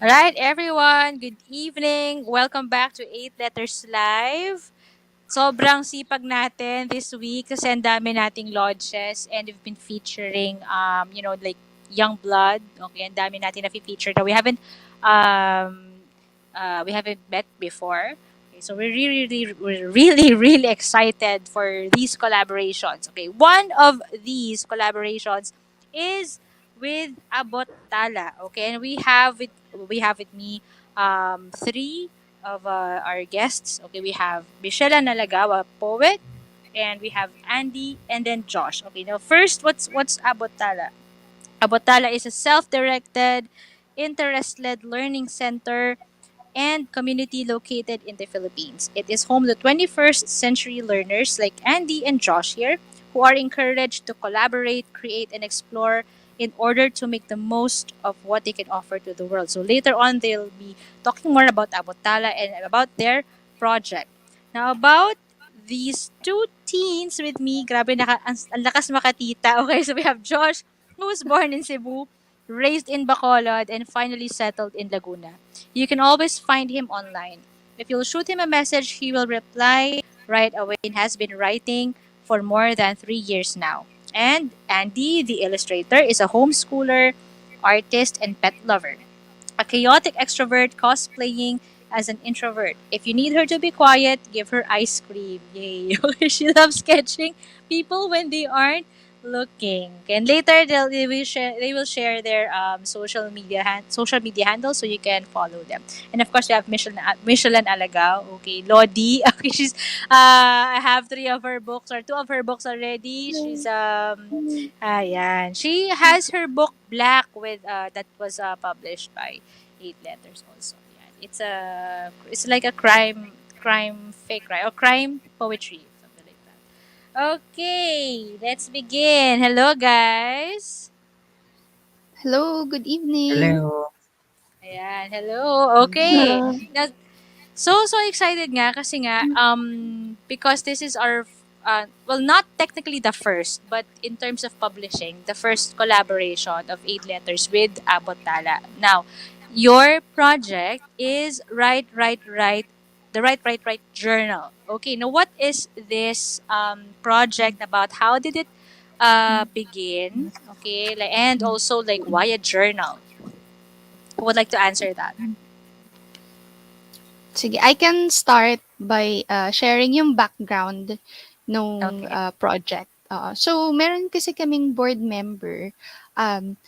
All right, everyone. Good evening. Welcome back to Eight Letters Live. Sobrang sipag natin this week kasi ang dami nating lodges and we've been featuring, like young blood. Okay, ang dami natin na feature that we haven't met before. Okay, so we're really excited for these collaborations. Okay, one of these collaborations is with Abot Tala. Okay, and we have with me three of our guests. Okay, we have Michelle Nalagawa, poet, and we have Andy, and then Josh. Okay, now first, what's Abotala? Abotala is a self-directed, interest-led learning center and community located in the Philippines. It is home to 21st century learners like Andy and Josh here who are encouraged to collaborate, create, and explore in order to make the most of what they can offer to the world. So later on, they'll be talking more about Abotala and about their project. Now, about these two teens with me, grabe, ang lakas makatita. Okay, so we have Josh, who was born in Cebu, raised in Bacolod, and finally settled in Laguna. You can always find him online. If you'll shoot him a message, he will reply right away and has been writing for more than 3 years now. And Andy, the illustrator, is a homeschooler, artist, and pet lover. A chaotic extrovert cosplaying as an introvert. If you need her to be quiet, give her ice cream. Yay. She loves sketching people when they aren't looking. And later they will share their social media handles so you can follow them. And of course we have Michelin Alagao. Okay, Lodi. Okay, I have three of her books or two of her books already. She's Ayan. She has her book Black with that was published by Eight Letters also. Yan. It's like a crime fake, right? Or crime poetry, something like that. Okay, let's begin. Hello guys. Hello, good evening. Hello. Ayan, hello. Okay. Now, so excited nga kasi nga because this is our well, not technically the first, but in terms of publishing, the first collaboration of Eight Letters with Abotala. Now, your project is the Right Journal. Okay, now what is this project about? How did it begin? Okay, like, and also like why a journal? Who would like to answer that? Sige, I can start by sharing yung background nung Okay. project. So, meron kasi kaming board member.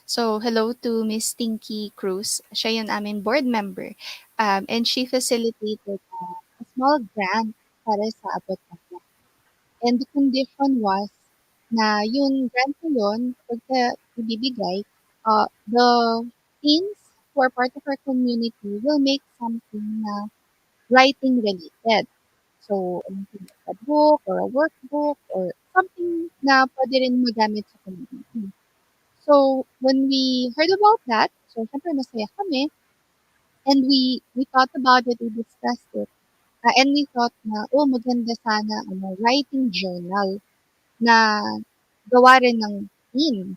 So, hello to Miss Tinky Cruz. Siya yung aming board member. And she facilitated a small grant para sa abot. And the condition was na yung grant na yun, pagka ibibigay, the teens who are part of our community will make something na writing related. So, a book or a workbook or something na pwede rin magamit sa community. So, when we heard about that, so syempre masaya kami, and we thought about it, we discussed it, and we thought na, oh, maganda sana, writing journal na gawa rin ng teen.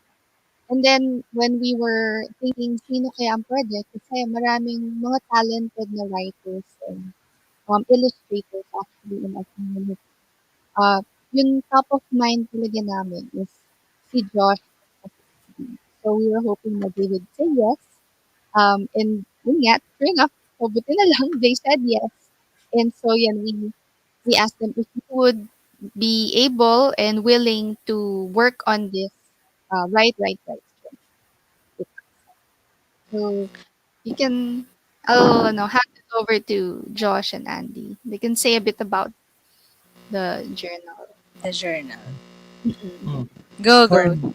And then, when we were thinking, sino kaya ang pwede? Kasi maraming mga talented na writers and illustrators actually in our community. Uh, yung top of mind talaga namin is si Josh. So, we were hoping na they would say yes. And yun nga, sure enough, so buti na lang, they said yes. And so, yan, we asked them if we would be able and willing to work on this right. So you can, I'll hand it over to Josh and Andy. They can say a bit about the journal. The journal. Mm-mm. Hmm. Go, For go.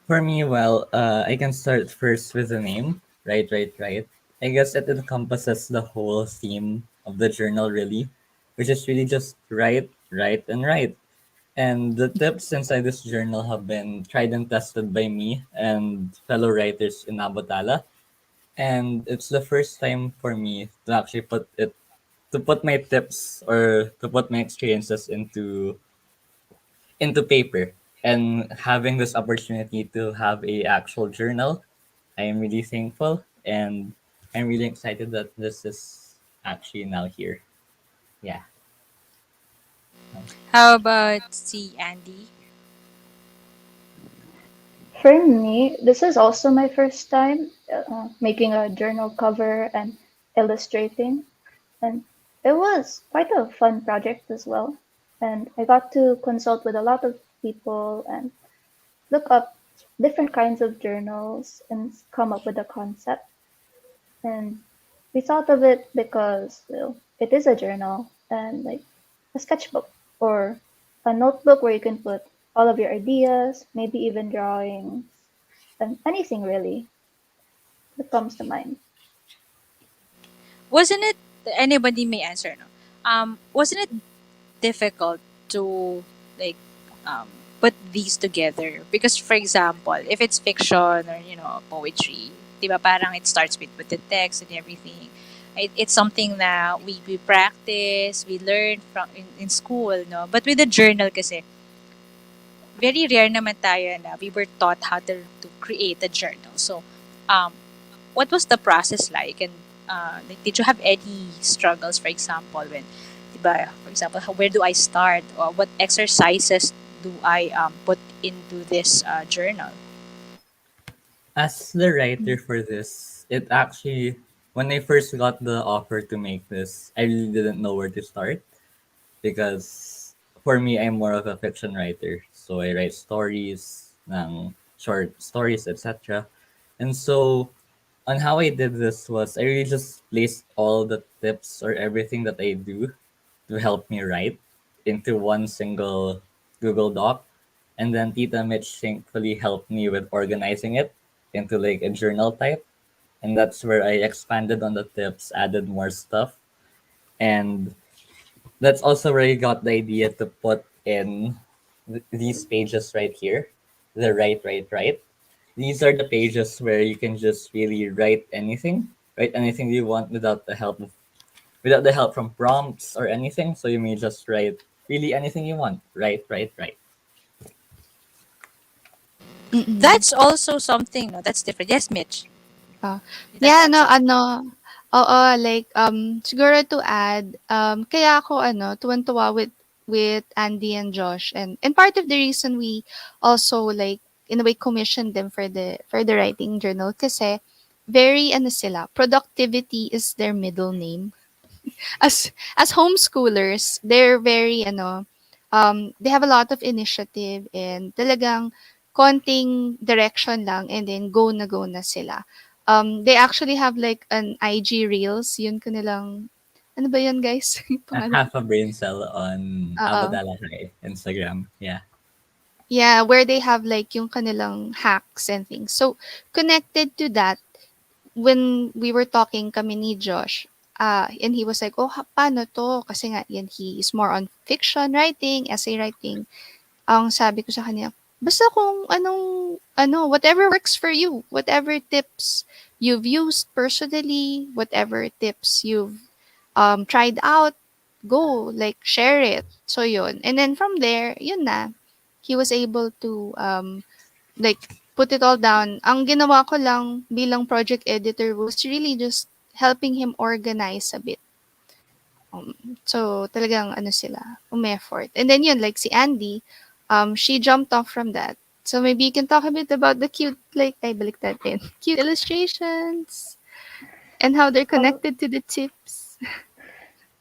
for me, well, I can start first with the name. Right. I guess it encompasses the whole theme of the journal, really, which is really just write. And the tips inside this journal have been tried and tested by me and fellow writers in Abotala. And it's the first time for me to actually put my tips or to put my experiences into paper, and having this opportunity to have a actual journal, I am really thankful. And I'm really excited that this is actually now here. Yeah. How about si Andy? For me, this is also my first time making a journal cover and illustrating, and it was quite a fun project as well. And I got to consult with a lot of people and look up different kinds of journals and come up with a concept. And we thought of it because it is a journal and like a sketchbook or a notebook where you can put all of your ideas, maybe even drawings, and anything really that comes to mind. Wasn't it, anybody may answer, no? Wasn't it difficult to like um put these together? Because for example, if it's fiction or poetry, diba, parang it starts with the text and everything. It's something that we practice, we learn from in school, no? But with the journal kasi, very rare naman tayo na we were taught how to create a journal. So, um, what was the process like? And like, did you have any struggles, for example, when, diba, for example, where do I start? Or what exercises do I put into this journal? As the writer for this, it actually, when I first got the offer to make this, I really didn't know where to start because for me, I'm more of a fiction writer. So I write stories, short stories, etc. And so on how I did this was I really just placed all the tips or everything that I do to help me write into one single Google Doc. And then Tita Mitch thankfully helped me with organizing it into like a journal type. And that's where I expanded on the tips, added more stuff. And that's also where I got the idea to put in these pages right here. The right. These are the pages where you can just really write anything you want without the help from prompts or anything. So you may just write really anything you want. Right. Mm. That's also something, no? That's different. Yes, Mitch. Oh. You'd like to Yeah, add no, something? oo, like, siguro to add, kaya ako tuwang-tuwa with Andy and Josh, and part of the reason we also, like, in a way, commissioned them for the writing journal kasi very sila, productivity is their middle name. As homeschoolers, they're very they have a lot of initiative and talagang konting direction lang and then go na sila. They actually have like an IG Reels, yun kanilang, ano ba yun guys? Yung pangalan. Half a brain cell on Oo. Abadala High Instagram. Yeah. Yeah, where they have like yung kanilang hacks and things. So, connected to that, when we were talking kami ni Josh, and he was like, "Oh, paano 'to?" Kasi nga 'yan, he is more on fiction writing, essay writing. Ang sabi ko sa kanya, "Basta kung anong whatever works for you, whatever tips you've used personally, whatever tips you've tried out, go, like share it." So 'yun. And then from there, 'yun na. He was able to like put it all down. Ang ginawa ko lang bilang project editor was really just helping him organize a bit. So talagang sila, effort. And then yun, like si Andy, she jumped off from that. So maybe you can talk a bit about the cute, like, ay, baliktad din. Cute illustrations and how they're Some connected to the tips.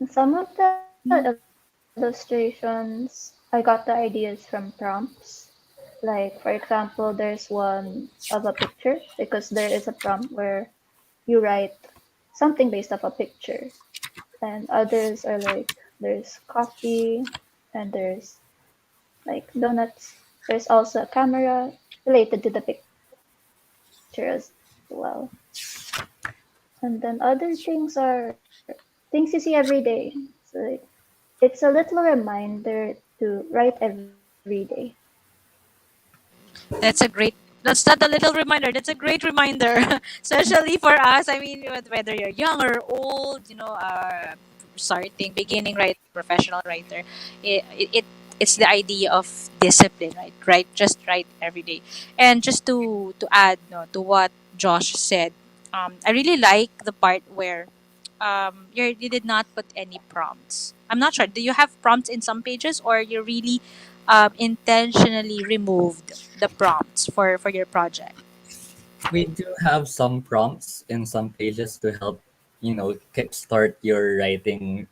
some of the Mm. illustrations I got the ideas from prompts. Like for example, there's one of a picture because there is a prompt where you write something based off a picture, and others are like there's coffee and there's like donuts. There's also a camera related to the picture as well. And then other things are things you see every day. So like, it's a little reminder to write every day. That's a great. That's not a little reminder. That's a great reminder, especially for us. I mean, whether you're young or old, starting, beginning writer, professional writer, it's the idea of discipline, right? Right, just write every day. And just to add, no, to what Josh said, I really like the part where you did not put any prompts. I'm not sure. Do you have prompts in some pages, or you really intentionally removed the prompts for your project? We do have some prompts in some pages to help, kickstart your writing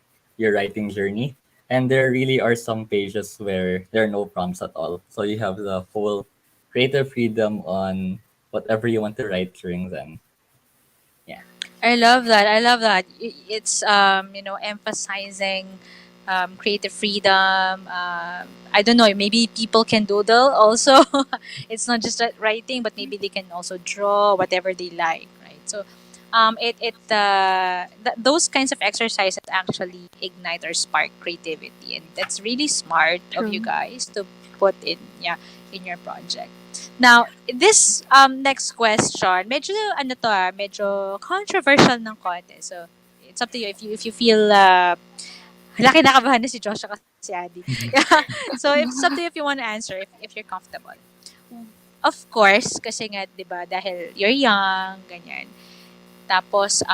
journey. And there really are some pages where there are no prompts at all. So you have the full creative freedom on whatever you want to write during then. Yeah. I love that. I love that. It's emphasizing creative freedom. I don't know. Maybe people can doodle also. It's not just writing, but maybe they can also draw whatever they like, right? So, those kinds of exercises actually ignite or spark creativity, and that's really smart of you True. guys to put in, yeah, in your project. Now, this next question, medyo ano to medyo controversial ng konti. So, it's up to you if you feel hala kinakabahan na si Joshua kasi si Adi. Yeah. So, if it's up to you if you want to answer if you're comfortable. Of course, kasi nga 'di ba dahil you're young, ganyan. Tapos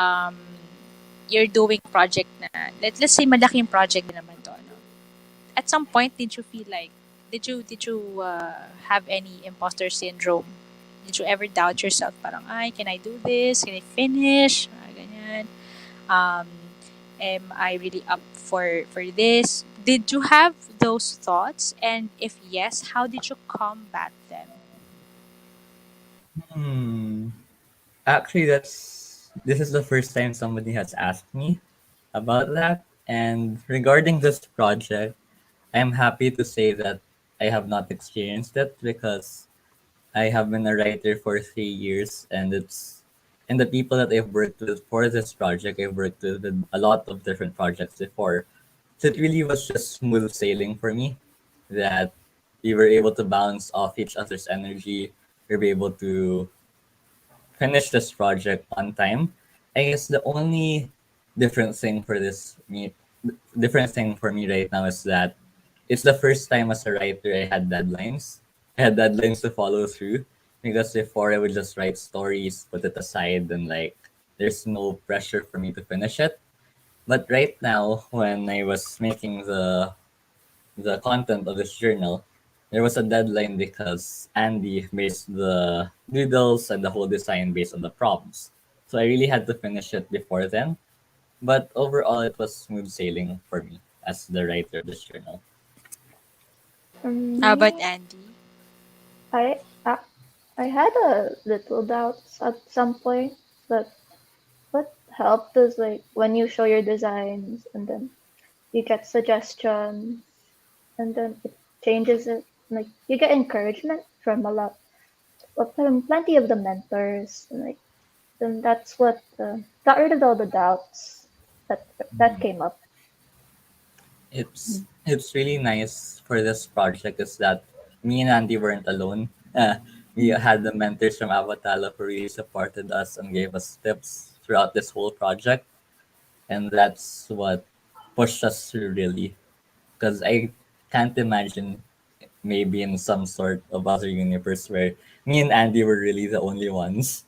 you're doing project na let's say malaking project din naman to, no? At some point did you feel like did you have any imposter syndrome? Did you ever doubt yourself? Parang, ay, can I do this? Can I finish? Ganyan. Um, am I really up for this? Did you have those thoughts? And if yes, how did you combat them? Hmm. Actually, this is the first time somebody has asked me about that. And regarding this project, I'm happy to say that I have not experienced it because I have been a writer for 3 years, and the people that I've worked with for this project, I've worked with a lot of different projects before. So it really was just smooth sailing for me that we were able to bounce off each other's energy. We were able to finish this project on time. I guess the only different thing for this me different thing for me right now is that it's the first time as a writer I had deadlines. I had deadlines to follow through because before I would just write stories, put it aside, and like there's no pressure for me to finish it. But right now, when I was making the content of this journal, there was a deadline because Andy based the doodles and the whole design based on the prompts. So I really had to finish it before then. But overall, it was smooth sailing for me as the writer of this journal. For How about me, Andy? I, I I had a little doubts at some point, but what helped is like when you show your designs and then you get suggestions and then it changes it. Like you get encouragement from from plenty of the mentors. And, like then that's what got rid of all the doubts that came up. It's really nice for this project is that me and Andy weren't alone. We had the mentors from Avatala who really supported us and gave us tips throughout this whole project, and that's what pushed us through really. Because I can't imagine maybe in some sort of other universe where me and Andy were really the only ones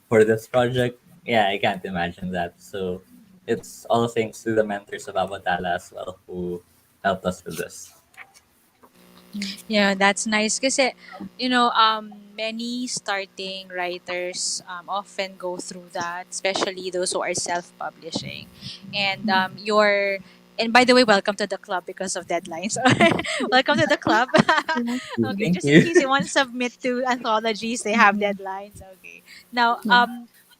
for this project. Yeah, I can't imagine that. So it's all thanks to the mentors of Avatala as well who helped us with this. Yeah, that's nice. Kasi, many starting writers often go through that, especially those who are self-publishing. And and by the way, welcome to the club because of deadlines. Welcome to the club. Yeah. Okay, Thank just in you. case you want to submit to anthologies, they have Mhm. deadlines. Okay. Now,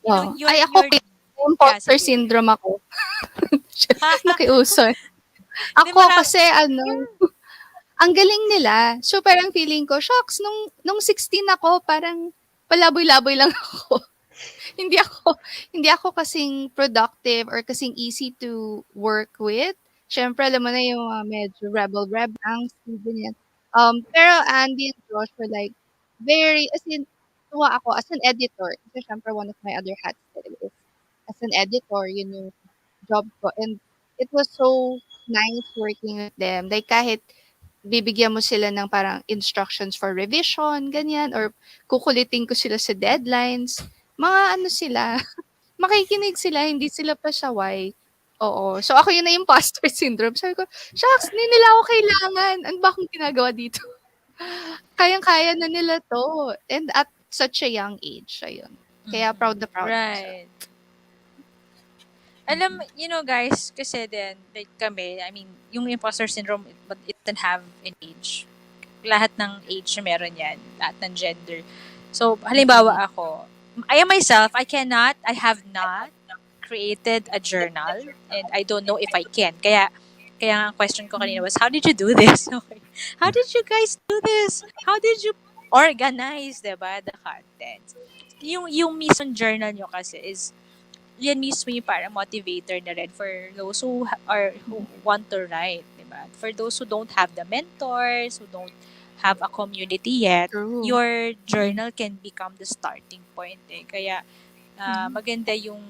Yeah. Ay, ako your yeah, imposter sige. syndrome ako. Nakiuso. Hindi, Ako kasi ano, ang galing nila. So, parang feeling ko, shocks, nung 16 ako, parang palaboy-laboy lang ako. hindi ako, hindi ako kasing productive or kasing easy to work with. Siyempre, alam mo na yung medyo rebel-rebel, angsty, ganyan. Pero Andy and Josh were like, very, as in, tuwa ako as an editor. Kasi syempre, one of my other hats is as an editor, yun yung job ko. And it was so nice working with them. Like, kahit bibigyan mo sila ng parang instructions for revision, ganyan, or kukulitin ko sila sa deadlines. Mga ano sila, makikinig sila, hindi sila pasaway. Oo. So, ako yun na imposter syndrome. Sabi ko, "Shucks, hindi nila ako kailangan. Ano ba akong ginagawa dito?" Kayang-kaya na nila 'to, and at such a young age, ayun. Kaya proud na proud ako sa Right. Alam, guys, kasi din, like kami, I mean, yung imposter syndrome, but it doesn't have an age. Lahat ng age meron yan. Lahat ng gender. So, agree. halimbawa ako, I am myself, I have not created a journal and I don't know if I can. Kaya nga ang question ko kanina was, how did you do this? Okay. How did you guys do this? How did you organize, diba, the content? Yung mismong journal nyo kasi is yan mismo yung parang motivator na rin for those who want to write, di ba? For those who don't have the mentors, who don't have a community yet, True. your Mm. journal can become the starting point eh. Kaya Mhm. maganda yung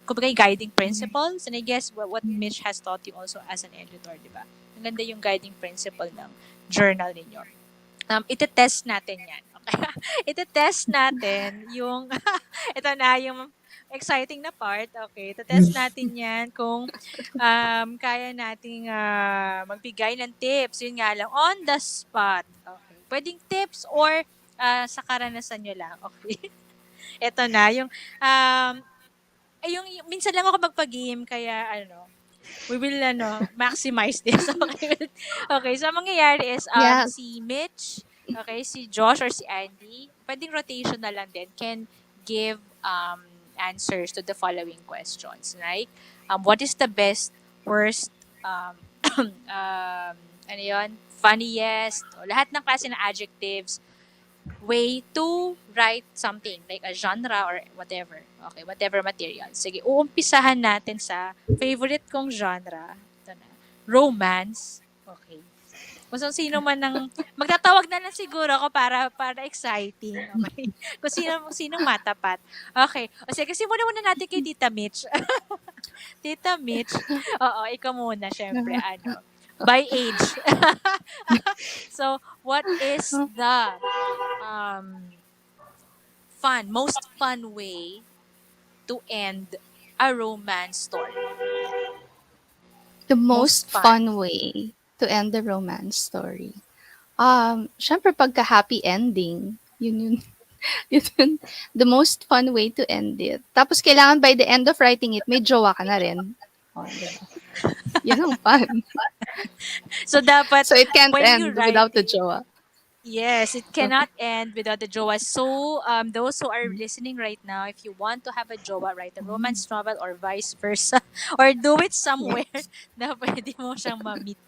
kumbaga yung guiding principles, and I guess what Mitch has taught you also as an editor, di ba? Maganda yung guiding principle ng journal ninyo. Ite-test natin yan. Okay? Ite-test natin yung, ito na yung exciting na part. Okay, ite-test natin yan kung kaya nating magbigay ng tips. Yun nga lang, on the spot. Okay. Pwedeng tips or sa karanasan nyo lang. Okay. Ito na, yung minsan lang ako magpa-game, kaya we will maximize this. Okay. Okay, so ang mangyayari is Yeah. si Mitch, okay, si Josh or si Andy, pwedeng rotation na lang din, can give answers to the following questions. Like, what is the best, worst, ano yun, funniest, o lahat ng klase ng adjectives, way to write something, like a genre or whatever. Okay, whatever material. Sige, uumpisahan natin sa favorite kong genre. Ito na. Romance. Okay. Kung sino man ng magtatawag na lang siguro ako para exciting. Okay. Kung sinong matapat. Okay. O sige, simulan muna natin kay Tita Mitch. Tita Mitch. Oo, ikaw muna syempre by age. So, what is the um most fun way to end a romance story? The Most most fun. fun way to end the romance story. Siyempre pagka happy ending, yun yun yun, the most fun way to end it. Tapos kailangan by the end of writing it, may jowa ka na rin. Oh, 'di ba? Yun ang fun. So dapat So it can't when you end write without the it, jowa. yes, it cannot end without the jowa. So those who are listening right now, if you want to have a jowa, write a romance novel or vice versa, or do it somewhere Yes. na pwede mo siyang ma-meet.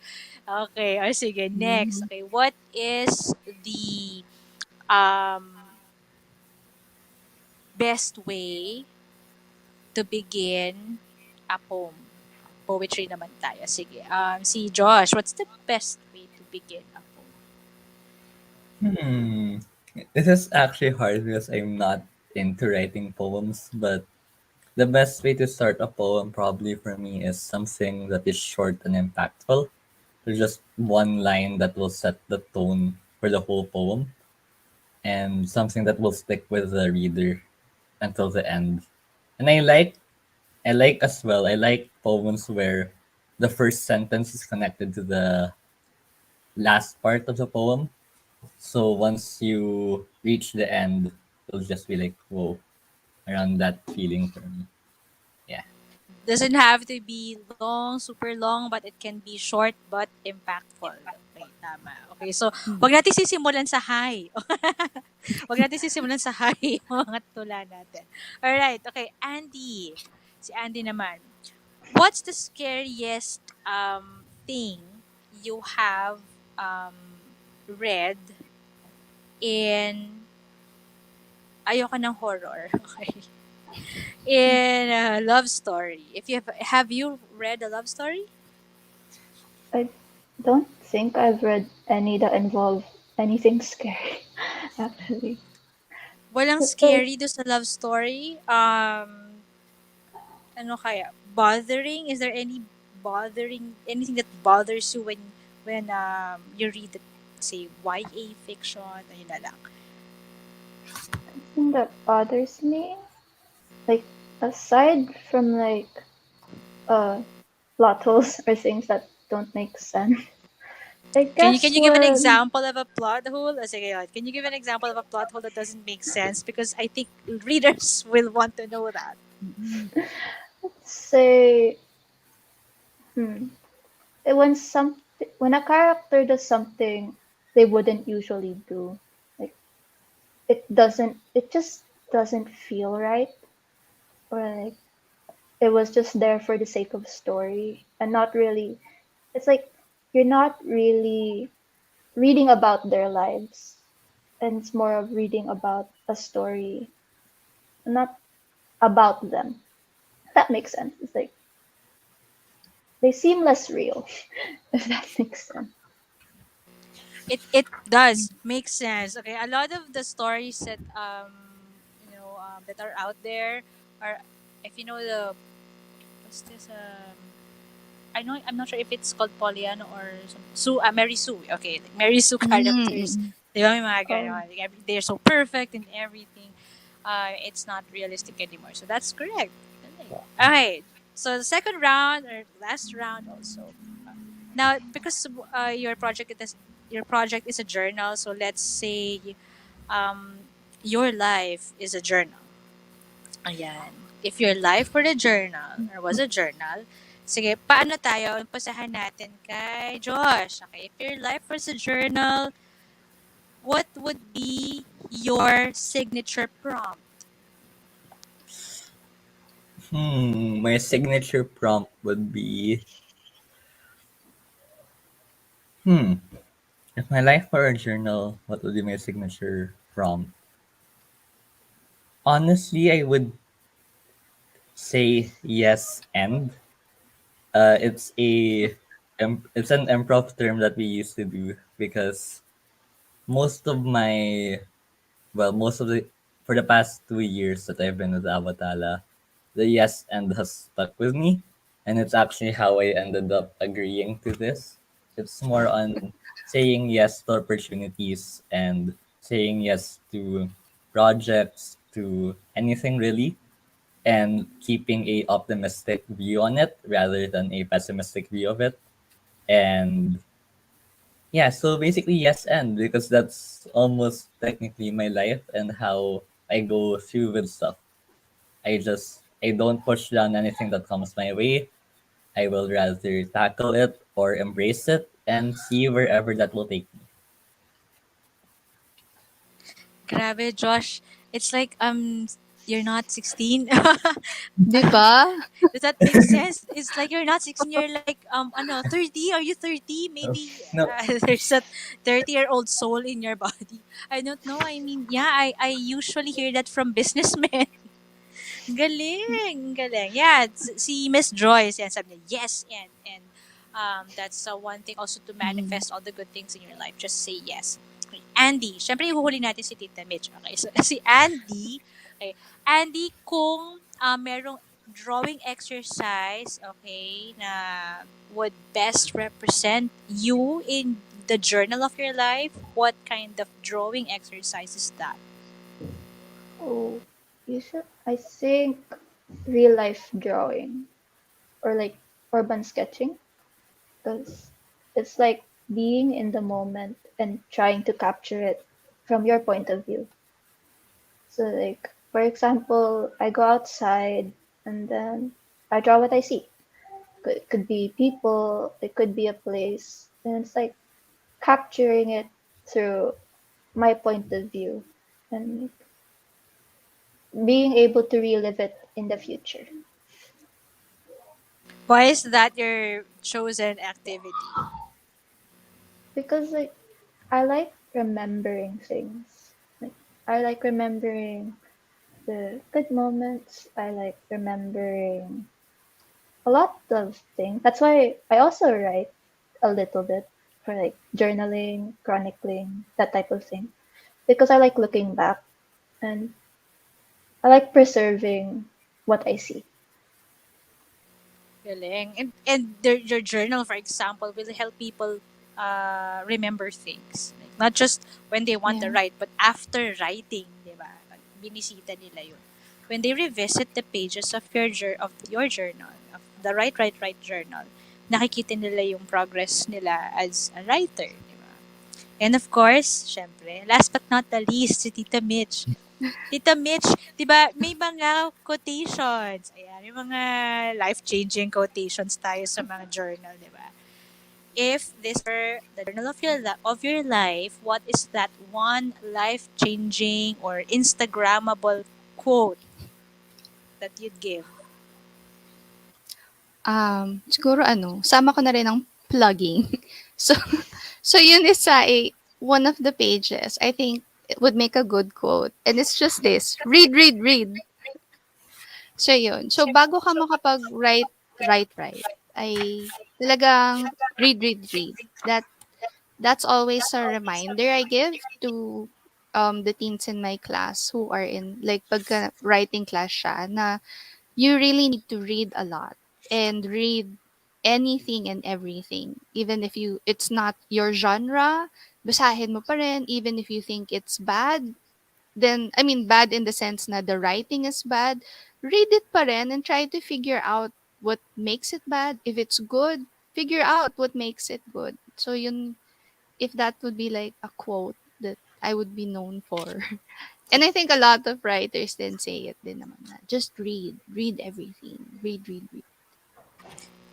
Okay, o sige, next. Mhm. Okay, what is the um best way to begin a poem? Poetry naman tayo. Sige. Si Josh, what's the best way to begin a poem? Hmm. This is actually hard because I'm not into writing poems, but the best way to start a poem probably for me is something that is short and impactful. There's just one line that will set the tone for the whole poem and something that will stick with the reader until the end. And I like as well, I like poems where the first sentence is connected to the last part of the poem. So once you reach the end, it'll just be like, whoa, around that feeling for me. Yeah. Doesn't have to be long, super long, but it can be short but impactful. Okay, tama. Okay, so Hmm. wag natin sisimulan sa high. Wag natin sisimulan sa high yung mga tula natin. Alright, okay. Andy. Si Andy naman. What's the scariest thing you have read in ayoko ng horror. Okay. In a love story. If you have you read a love story? I don't think I've read any that involve anything scary, actually. Walang Like, scary do sa love story. Ano kaya? Bothering? Is there anything that bothers you when you read, say, YA fiction? Ayun na lang. thing that bothers me, Like aside from uh plot holes or things that don't make sense, I Can guess you give an one example of a plot hole? Sige, yun. Can you give an example of a plot hole that doesn't make sense? Because I think readers will want to know that. Mm. say hmm, when when a character does something they wouldn't usually do, like it just doesn't feel right, or like it was just there for the sake of story and not really. It's like you're not really reading about their lives, and it's more of reading about a story, not about them. That makes sense. It's like they seem less real, if that makes sense. It does make sense. Okay, a lot of the stories that that are out there are, if you know the, what's this I know, I'm not sure if it's called Pollyanna or some Sue, Mary Sue. Okay, like Mary Sue characters. Mm. Di ba may mga Oh, ganon? Like, they're so perfect in everything. It's not realistic anymore. So that's correct. Okay. So the second round or last round also. Now, because your project is a journal, so let's say your life is a journal. Ayan. If your life were a journal or was a journal, sige, paano tayo? Umpisahan natin kay Josh. Okay, if your life was a journal, what would be your signature prompt? My signature prompt would be, hmm, if my life were a journal, what would be my signature prompt? Honestly, I would say yes and. It's an improv term that we used to do because most of my most of the for the past 2 years that I've been with Avatala, the yes and has stuck with me, and it's actually how I ended up agreeing to this. It's more on saying yes to opportunities and saying yes to projects, to anything really, and keeping a optimistic view on it rather than a pessimistic view of it. And yeah, so basically yes and because that's almost technically my life and how I go through with stuff. I don't push down anything that comes my way. I will rather tackle it or embrace it and see wherever that will take me. Grabe, Josh. It's like you're not 16. 'Di ba? Does that make sense? It's like you're not 16, you're like ano, 30? Are you 30? No, Maybe no. there's a 30-year-old soul in your body. I don't know. I mean, yeah, I usually hear that from businessmen. Galing, galing. Yeah, si Miss Joyce, yan, sabi niya, yes, and that's one thing also to Mm. manifest all the good things in your life. Just say yes. Okay. Andy, syempre ihuhuli natin si Tita Mitch. Okay, so si Andy, okay, Andy, kung merong drawing exercise, okay, na would best represent you in the journal of your life, what kind of drawing exercise is that? oh, you should. I think real life drawing or like urban sketching, because it's like being in the moment and trying to capture it from your point of view. So, like, for example, I go outside and then I draw what I see. It could be people, it could be a place, and it's like capturing it through my point of view and being able to relive it in the future. Why is that your chosen activity? Because, like, I like remembering things. Like, I like remembering the good moments. I like remembering a lot of things. That's why I also write a little bit for like journaling, chronicling, that type of thing. Because I like looking back and I like preserving what I see. Galing. And your journal, for example, will help people remember things. Like, not just when they want to Yeah. write, but after writing, di ba? Binisita nila yun. when they revisit the pages of your journal, of the Write journal, nakikita nila yung progress nila as a writer, di ba? And of course, syempre, last but not the least, si Tita Mitch. Tita Mitch, 'di ba, may mga quotations. Ayan, may mga life-changing quotations tayo sa mga journal, 'di ba? If this were the journal of your life, what is that one life-changing or instagrammable quote that you'd give? Siguro ano, sama ko na rin ang plugging. So, so yun is one of the pages. I think it would make a good quote. And it's just this, read, read, read. So yun. So bago ka makapag-write, ay talagang read, read, read. That's always a reminder I give to the teens in my class who are in like pagka writing class siya na you really need to read a lot and read anything and everything. Even if it's not your genre, basahin mo pa rin. Even if you think it's bad, then, I mean, bad in the sense na the writing is bad, read it pa rin and try to figure out what makes it bad. If it's good, figure out what makes it good. So yun, if that would be like a quote that I would be known for. And I think a lot of writers then say it din naman na just read everything. Read, read.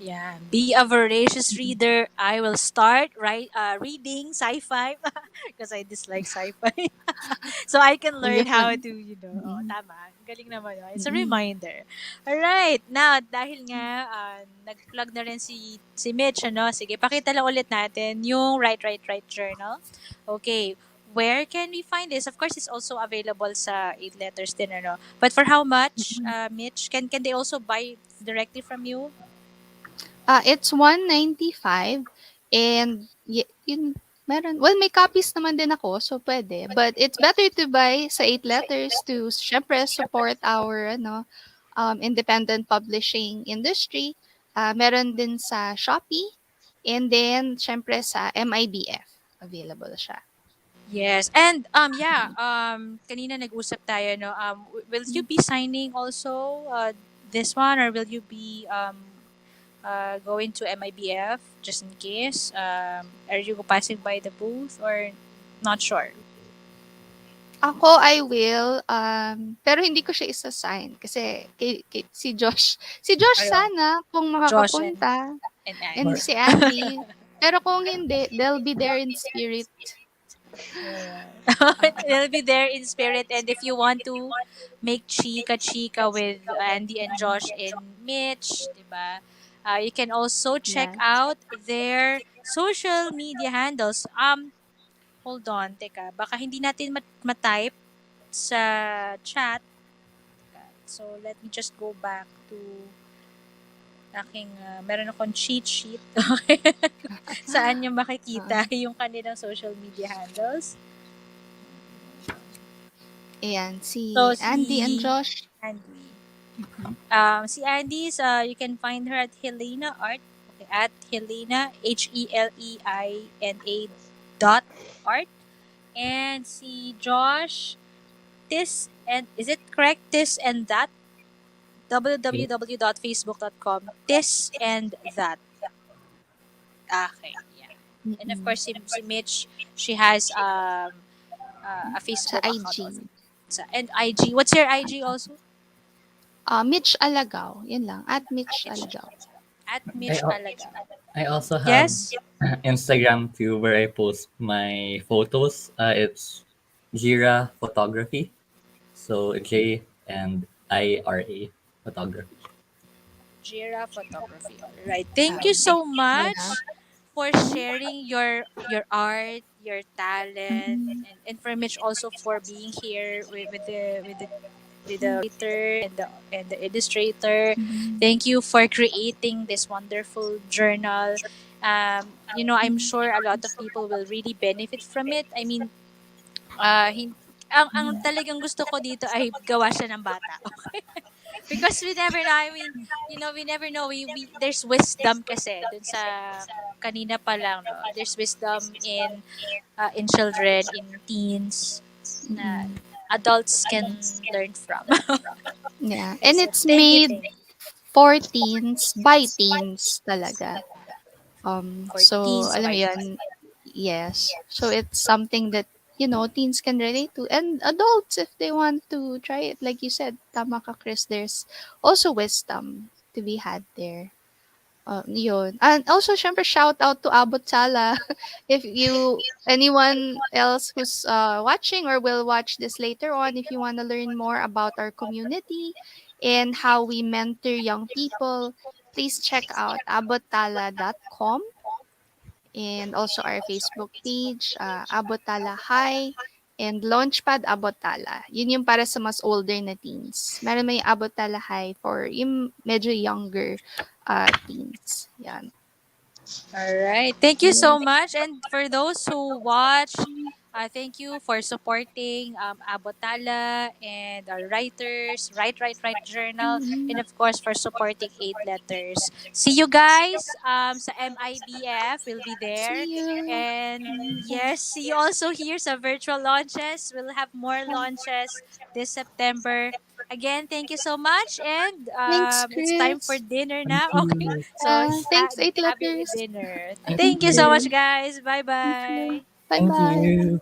Yeah, be a voracious Mhm. reader. I will start reading sci-fi because I dislike sci-fi. So I can Oh, learn you how can. to, Mm-mm. tama. Ang galing naman yun. It's a Mm-mm. reminder. Alright, now, dahil nga, nag-plug na rin si Mitch, ano, sige, pakita lang ulit natin yung Write Journal. Okay, where can we find this? Of course, it's also available sa 8 letters din, ano. But for how much, Mm-mm. Mitch? Can they also buy directly from you? It's 195 and yun meron well may copies naman din ako so pwede. But it's better to buy sa 8 letters to syempre support our independent publishing industry. Meron din sa Shopee and then syempre sa MIBF available siya. Yes. And yeah, kanina nag-usap tayo, no. Will you be signing also this one, or will you be going to MIBF just in case? Are you passing by the booth or not sure? Ako, I will, pero hindi ko siya isa-sign kasi si Josh. Si Josh Ayo, sana kung Josh makakapunta and and Or Andy. si Andy. Pero kung hindi, they'll be there in spirit. Alright. Oo. They'll be there in spirit, and if you want to make chika with Andy and Josh and Mitch, diba? You can also check Yes. out their social media handles. Hold on, teka, baka hindi natin matype sa chat. So let me just go back to meron akong cheat sheet. Okay. Saan nyo Oo. makikita yung kanilang social media handles. Ayan, So, si Andy and si Josh. Andy. Mhm. Si Andy's, you can find her at Helena Art. Okay, at Helena, HELEINA dot art. And si Josh, this and is it correct? This and that yeah, www.facebook.com. This and that. Okay, yeah. And of Mm-mm. course, si Mitch, she has a Sa Facebook account also. IG. And IG. What's your IG also? Mitch Alagaw. Yun lang. At Mitch Mitch. Alagaw. At I, Mitch al- Alaga. I also have Yes? Instagram too, where I post my photos. It's Jira Photography. So J and IRA Photography. Jira Photography. All right. Thank you Okay. so Yeah. much for sharing your art, your talent, Mm-mm. and for Mitch also for being here with the writer and the illustrator. Mm-mm. Thank you for creating this wonderful journal. I'm sure a lot of people will really benefit from it. I mean, ang Mm-mm. talagang gusto ko dito ay gawa siya ng bata. Okay? Because we never know. I mean, we never know. There's wisdom kasi dun sa kanina pa lang, no? There's wisdom in children, in teens na Mm-mm. adults can learn from. Yeah, Okay, and so it's thank you, made for teens by teens talaga. for So teens alam mo by yun, yes. So it's something that, teens can relate to and adults if they want to try it. Like you said, tama ka Chris, there's also wisdom to be had there. Yun. And also, syempre, shout out to Abot Sala. If you, anyone else who's watching or will watch this later on, if you want to learn more about our community and how we mentor young people, please check out abottala.com and also our Facebook page, Abotala High, and Launchpad Abotala. Yun yung para sa mas older na teens. Meron may Abotala High for yung medyo younger teens. Yan. All right. Thank you so much. And for those who watched, thank you for supporting Abotala and our writers, Write Journal, and Mhm. of course for supporting 8 letters. See you guys sa MIBF. We'll be there. See you. And yes, see you also here sa virtual launches. We'll have more launches this September. Again, thank you so much. And Thanks, it's time for Chris. dinner Thank now. Okay. you. So Thanks, Eight have your Letters. dinner. Thank Thank you so much, you. guys. Bye Thank you. bye. Bye Thank bye. you.